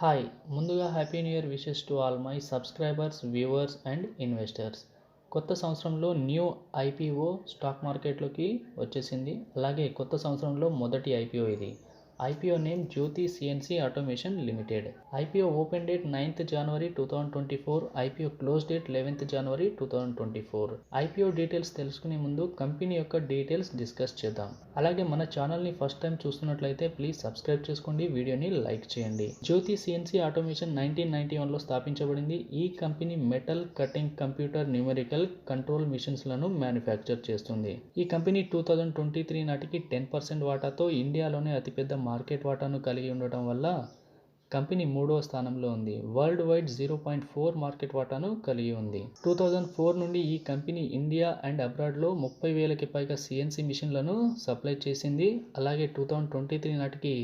Hi! ముందుగా happy new year wishes to all my subscribers, viewers and investors. కొత్త సంవత్సరంలో new IPO stock మార్కెట్లోకి వచ్చేసింది. అలాగే కొత్త సంవత్సరంలో మొదటి ఐపీఓ ఇది. IPO name Jyoti CNC automation limited. IPO open date 9th January 2024. IPO close date 11th January 2024. IPO details తెలుసుకునే ముందు కంపెనీ యొక్క డీటెయిల్స్ డిస్కస్ చేద్దాం. అలాగే మన ఛానల్ని ఫస్ట్ టైం చూస్తున్నట్లయితే ప్లీజ్ సబ్స్క్రైబ్ చేసుకోండి, వీడియోని లైక్ చేయండి. జ్యోతి సిఎన్సి ఆటోమేషన్ 1991లో స్థాపించబడింది. ఈ company metal cutting, computer numerical control మిషన్స్లను మ్యానుఫ్యాక్చర్ చేస్తుంది. ఈ కంపెనీ 2023 నాటికి 10% వాటాతో ఇండియాలోనే అతిపెద్ద మార్కెట్ వాటాను కలిగి ఉండటం వల్ల కంపెనీ 3వ స్థానంలో ఉంది. వరల్డ్ వైడ్ 0.4 మార్కెట్ వాటాను కలిగి ఉంది. 2004 నుండి ఈ కంపెనీ ఇండియా అండ్ అబ్రాడ్లో 30,000కి పైగా సిఎన్సి మిషన్లను సప్లై చేసింది. అలాగే 2023 నాటికి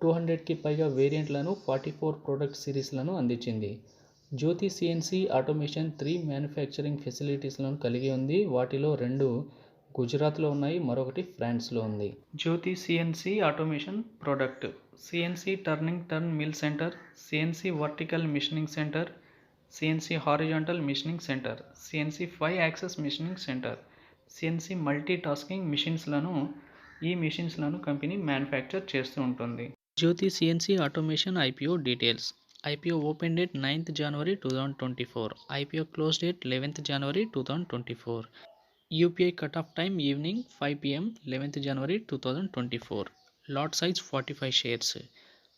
200కి పైగా వేరియంట్లను 44 ప్రొడక్ట్ సిరీస్లను అందించింది. జ్యోతి సిఎన్సి ఆటోమేషన్ 3 మ్యానుఫ్యాక్చరింగ్ ఫెసిలిటీస్లను కలిగి ఉంది. వాటిలో 2 గుజరాత్లో ఉన్నాయి, మరొకటి ఫ్రాన్స్లో ఉంది. Jyoti CNC automation product: CNC turn mill centre, CNC vertical machining centre, CNC horizontal machining centre, CNC 5 axis machining centre, CNC multi tasking ఈ మిషన్స్లను కంపెనీ మ్యానుఫ్యాక్చర్ చేస్తూ ఉంటుంది. Jyoti CNC automation IPO details: IPO open date 9th January 2024. IPO close date 11th January 2024. UPI cut off time evening 5 PM 11th January 2024. Lot size 45 shares.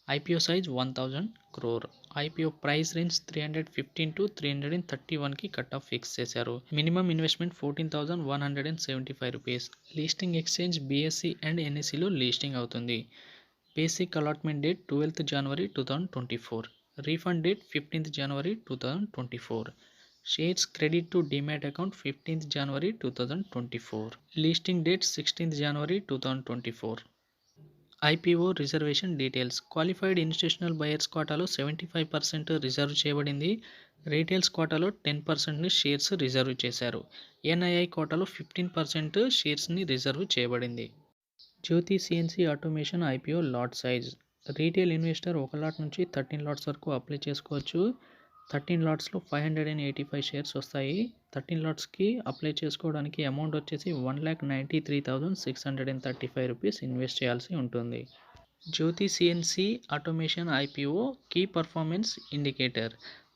IPO size 1000 crore. IPO price range 315 to 331కి cut off fix చేశారు. Minimum investment 14,175 rupees. Listing exchange BSE and ఎన్ఎస్సీలో listing అవుతుంది. Basic allotment date 12th January 2024. Refund date 15th January 2024. Shares credit to demat account 15th January 2024. Listing date 16th January 2024. IPO reservation details: qualified institutional buyers కోటాలో 75% reserve చేయబడింది. Retails కోటాలో 10% shares reserve చేశారు. NII కోటాలో 15% షేర్స్ని reserve చేయబడింది. Jyoti CNC automation IPO lot size: retail investor 1 lot నుంచి 13 LADS వరకు apply చేసుకోవచ్చు. 13 లాట్స్లో 585 షేర్స్ వస్తాయి. 13 లాట్స్కి అప్లై చేసుకోవడానికి అమౌంట్ వచ్చేసి 1,93,635 రూపీస్ ఇన్వెస్ట్ చేయాల్సి ఉంటుంది. Jyoti CNC automation IPO key performance indicator: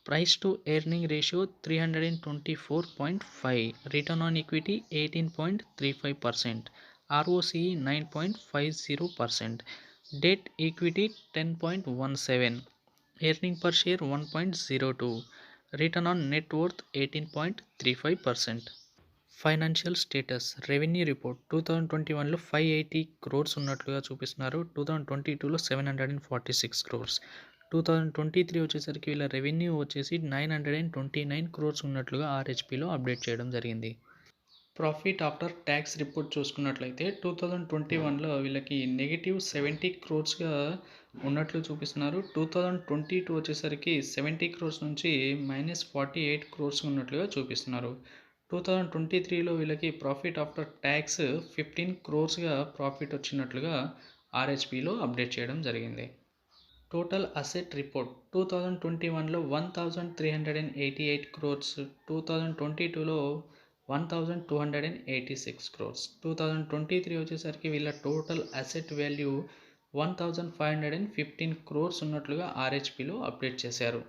price to earning ratio 324.5, return on equity 18.35%, ROCE 9.50%, debt equity 10.17, earning per share 1.02, return on net worth 18.35%. Financial status revenue report: 2021లో 580 crores ఉన్నట్లుగా చూపిస్తున్నారు. 2022లో 746 crores. 2023 వచ్చేసరికి వీళ్ళ revenue వచ్చేసి 929 crores ఉన్నట్లుగా ఆర్హెచ్పిలో update చేయడం జరిగింది. Profit after tax report చూసుకున్నట్లయితే 2021లో వీళ్ళకి -70 crores ఉన్నట్లు చూపిస్తున్నారు. 2022 వచ్చేసరికి 70 crores నుంచి -48 crores ఉన్నట్లుగా చూపిస్తున్నారు. 2023లో వీళ్ళకి profit after tax 15 crores profit వచ్చినట్లుగా ఆర్హెచ్పిలో అప్డేట్ చేయడం జరిగింది. టోటల్ అసెట్ రిపోర్ట్: 2021లో 1,388 crores, 2022లో 1,286 crores. 2023 వచ్చేసరికి వీళ్ళ టోటల్ అసెట్ వాల్యూ 1,515 crores ఉన్నట్లుగా ఆర్హెచ్పిలో అప్డేట్ చేశారు.